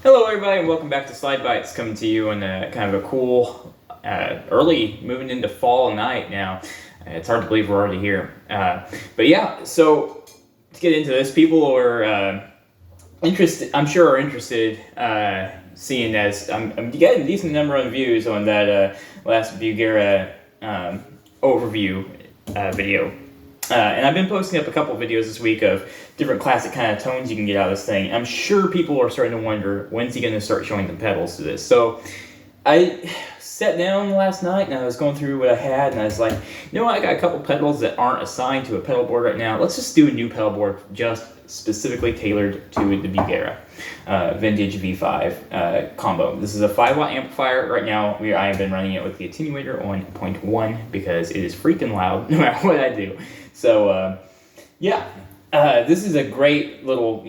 Hello everybody and welcome back to Slide Bites, coming to you on kind of a cool, early, moving into fall night now. It's hard to believe we're already here. But yeah, so to get into this, people are interested, I'm sure are interested, seeing as I'm getting a decent number of views on that last Bugera overview video. And I've been posting up a couple videos this week of different classic kind of tones you can get out of this thing. I'm sure people are starting to wonder, when's he going to start showing the pedals to this? So I sat down last night and I was going through what I had and I was like, you know what, I got a couple pedals that aren't assigned to a pedal board right now. Let's just do a new pedal board just specifically tailored to the Bugera Vintage V5 combo. This is a 5-watt amplifier. Right now I have been running it with the attenuator on 0.1 because it is freaking loud no matter what I do. So yeah, this is a great little,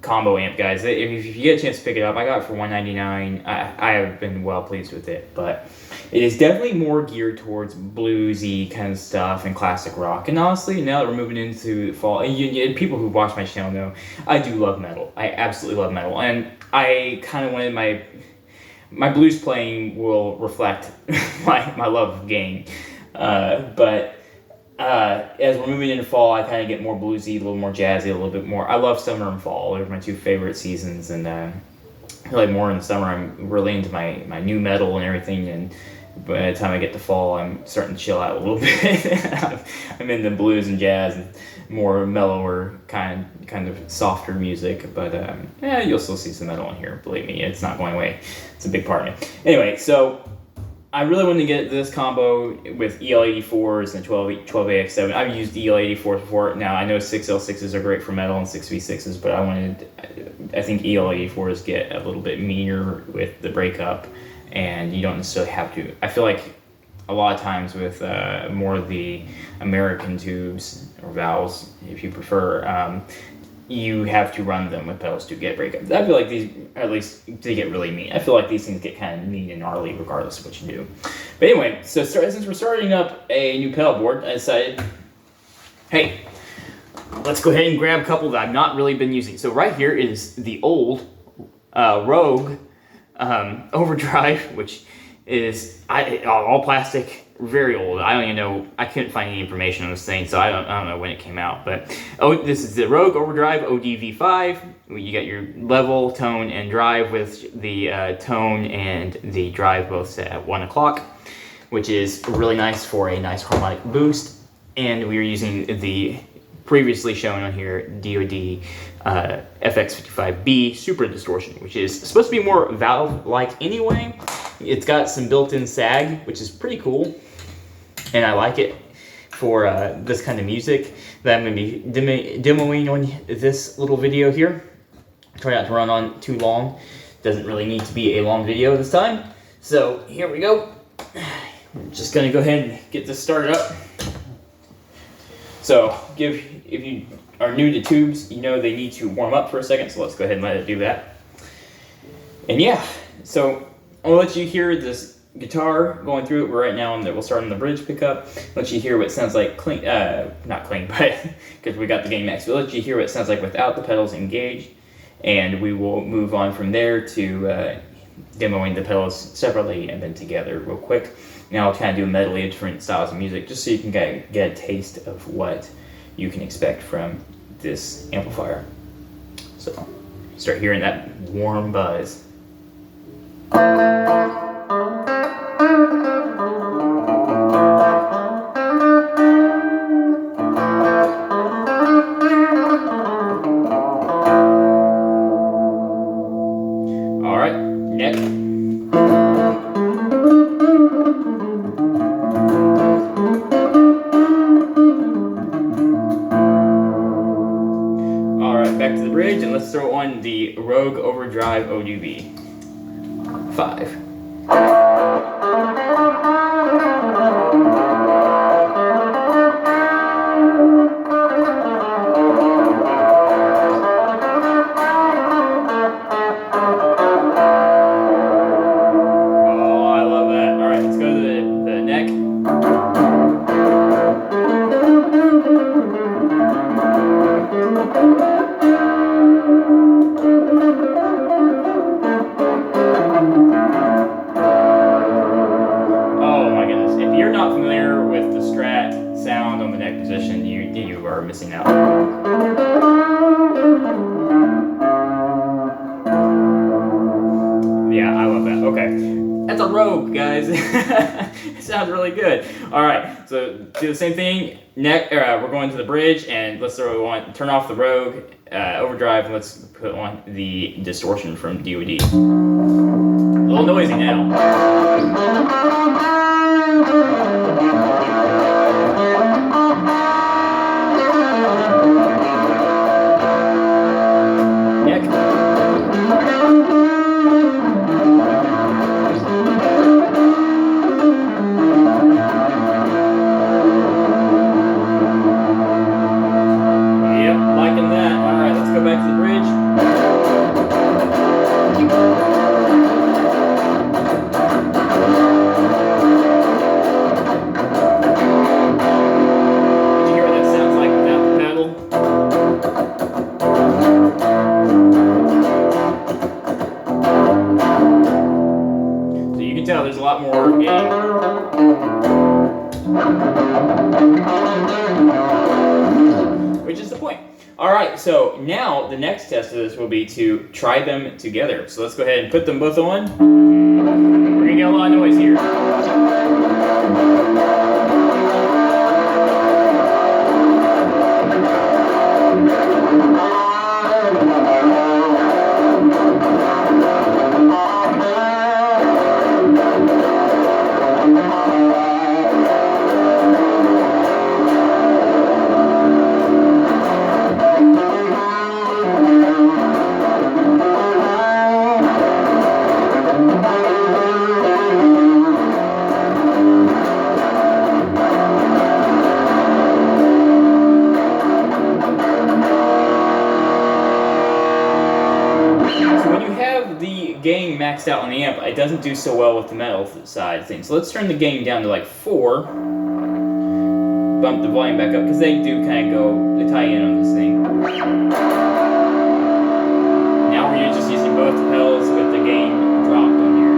combo amp, guys. If you get a chance to pick it up, I got it for $199. I have been well pleased with it, but it is definitely more geared towards bluesy kind of stuff and classic rock. And honestly, now that we're moving into fall, and people who watch my channel know, I do love metal. I absolutely love metal, and I kind of wanted my blues playing will reflect my love of gaming, but as we're moving into fall, I kind of get more bluesy, a little more jazzy, a little bit more. I love summer and fall. They're my two favorite seasons, and I feel like more in the summer I'm really into my new metal and everything, and by the time I get to fall, I'm starting to chill out a little bit. I'm into blues and jazz and more mellower kind of softer music, but yeah, you'll still see some metal in here. Believe me, it's not going away. It's a big part of it. Anyway, so I really wanted to get this combo with EL84s and 12AX7. I've used EL84s before. Now, I know 6L6s are great for metal and 6V6s, but I think EL84s get a little bit meaner with the breakup, and you don't necessarily have to. I feel like a lot of times with more of the American tubes, or valves, if you prefer, you have to run them with pedals to get breakup. I feel like these, at least they get really mean. I feel like these things get kind of mean and gnarly regardless of what you do. But anyway, so since we're starting up a new pedal board, I decided, hey, let's go ahead and grab a couple that I've not really been using. So right here is the old Rogue Overdrive, which is all plastic. Very old. I don't even know. I couldn't find any information on this thing, so I don't know when it came out. But this is the Rogue Overdrive ODV5. You got your level, tone, and drive with the tone and the drive both set at 1 o'clock, which is really nice for a nice harmonic boost. And we are using the previously shown on here DoD FX55B Supra Distortion, which is supposed to be more valve-like anyway. It's got some built-in sag, which is pretty cool, and I like it for this kind of music that I'm going to be demoing on this little video here. Try not to run on too long. Doesn't really need to be a long video this time. So here we go. I'm just going to go ahead and get this started up. So if you are new to tubes, you know they need to warm up for a second, so let's go ahead and let it do that. And yeah, so I'll let you hear this guitar going through it. We're right now we'll start on the bridge pickup. Let you hear what it sounds like clean, not clean, but because we got the gain max. But let you hear what it sounds like without the pedals engaged, and we will move on from there to demoing the pedals separately and then together real quick. Now I'll kind of do a medley of different styles of music just so you can get a taste of what you can expect from this amplifier. So start hearing that warm buzz. All right, next. Back to the bridge, and let's throw on the Rogue Overdrive ODV 5. Oh, I love that. All right, let's go to the neck. noticing now. Yeah, I love that. Okay. That's a Rogue, guys. It sounds really good. All right, so do the same thing. We're going to the bridge, and let's turn off the Rogue, Overdrive, and let's put on the Distortion from DoD. A little noisy now. There's a lot more gain. Which is the point. Alright, so now the next test of this will be to try them together. So let's go ahead and put them both on. We're going to get a lot of noise here. Gain maxed out on the amp, it doesn't do so well with the metal side of things. So let's turn the gain down to like 4. Bump the volume back up, because they do kind of they tie in on this thing. Now we're just using both pedals with the gain dropped on here.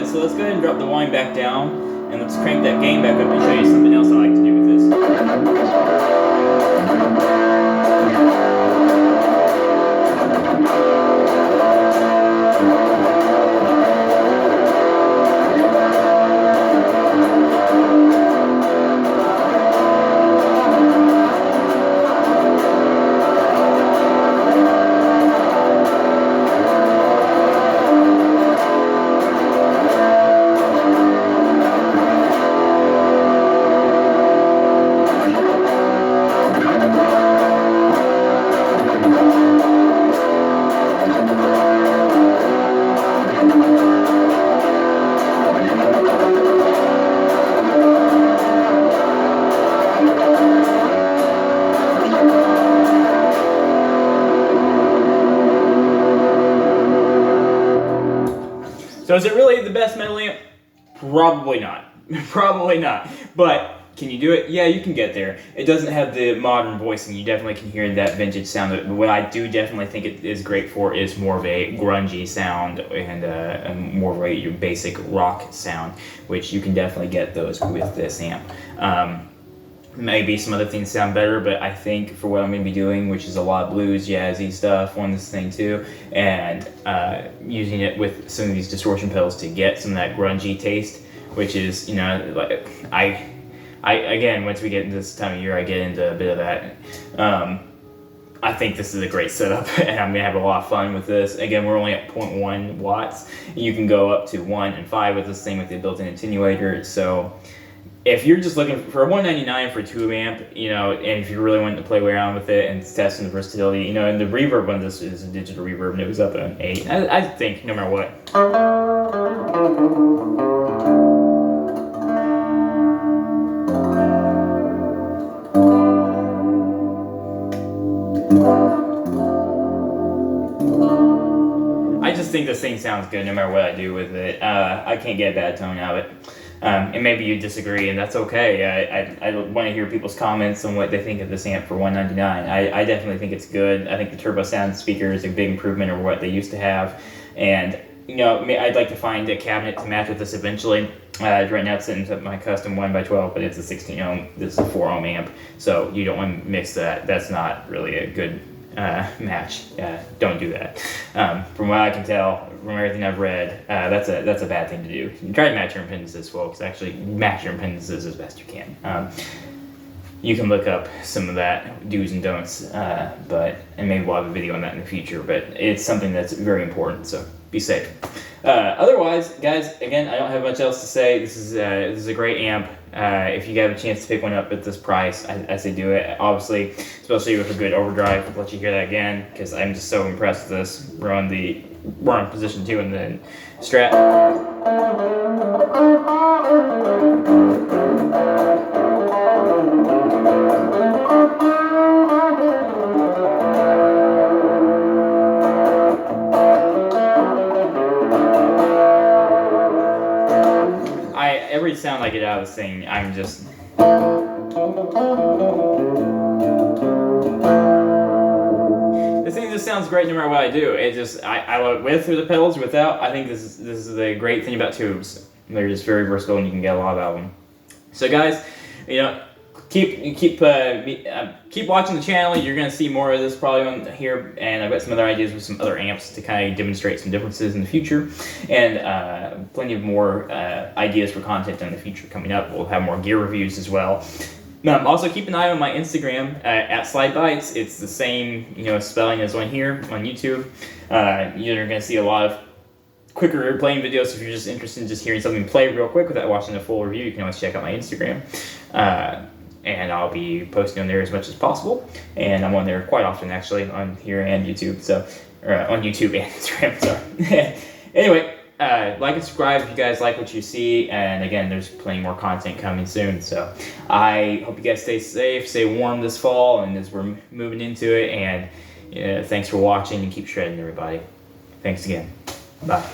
So let's go ahead and drop the volume back down, and let's crank that gain back up and show you something else I like to do with this. So is it really the best metal amp? Probably not. Probably not. But can you do it? Yeah, you can get there. It doesn't have the modern voicing. You definitely can hear that vintage sound. But what I do definitely think it is great for is more of a grungy sound and more of a basic rock sound, which you can definitely get those with this amp. Maybe some other things sound better, but I think for what I'm going to be doing, which is a lot of blues, jazzy stuff on this thing too, and using it with some of these distortion pedals to get some of that grungy taste, which is, you know, like I again, once we get into this time of year, I get into a bit of that. I think this is a great setup, and I'm gonna have a lot of fun with this. Again, we're only at 0.1 watts. You can go up to 1 and 5 with this thing with the built-in attenuator. So if you're just looking for $199 for a tube amp, you know, and if you really want to play around with it and testing the versatility, you know, and the reverb on this is a digital reverb, and it was up at an 8. I think no matter what. I just think this thing sounds good no matter what I do with it. I can't get a bad tone out of it. And maybe you disagree, and that's okay. I want to hear people's comments on what they think of this amp for $199. I definitely think it's good. I think the turbo sound speaker is a big improvement over what they used to have. And, you know, I'd like to find a cabinet to match with this eventually. Right now it's sitting at my custom 1x12, but it's a 16 ohm. This is a 4 ohm amp, so you don't want to mix that. That's not really a good match. Don't do that. From what I can tell, from everything I've read, that's a bad thing to do. You try to match your impedances, folks. Actually, match your impedances as best you can. You can look up some of that do's and don'ts, and maybe we'll have a video on that in the future. But it's something that's very important. So be safe. Otherwise, guys, again, I don't have much else to say. This is a great amp. If you have a chance to pick one up at this price, I say do it. Obviously, especially with a good overdrive. I'll let you hear that again because I'm just so impressed with this. We're on position 2 in the Strat. Every sound I get out of this thing, I'm just... This thing just sounds great no matter what I do. It just, I with through the pedals, without, I think this is the great thing about tubes. They're just very versatile and you can get a lot out of them. So guys, you know, keep watching the channel. You're gonna see more of this probably on here, and I've got some other ideas with some other amps to kind of demonstrate some differences in the future, and plenty of more ideas for content in the future coming up. We'll have more gear reviews as well. Also keep an eye on my Instagram at Slide Bites. It's the same, you know, spelling as on here on YouTube. You're gonna see a lot of quicker playing videos. So if you're just interested in just hearing something play real quick without watching the full review, you can always check out my Instagram. And I'll be posting on there as much as possible. And I'm on there quite often, actually, on here and YouTube. So, on YouTube and Instagram. Sorry. Anyway, like and subscribe if you guys like what you see. And again, there's plenty more content coming soon. So, I hope you guys stay safe, stay warm this fall, and as we're moving into it. And thanks for watching, and keep shredding, everybody. Thanks again. Bye.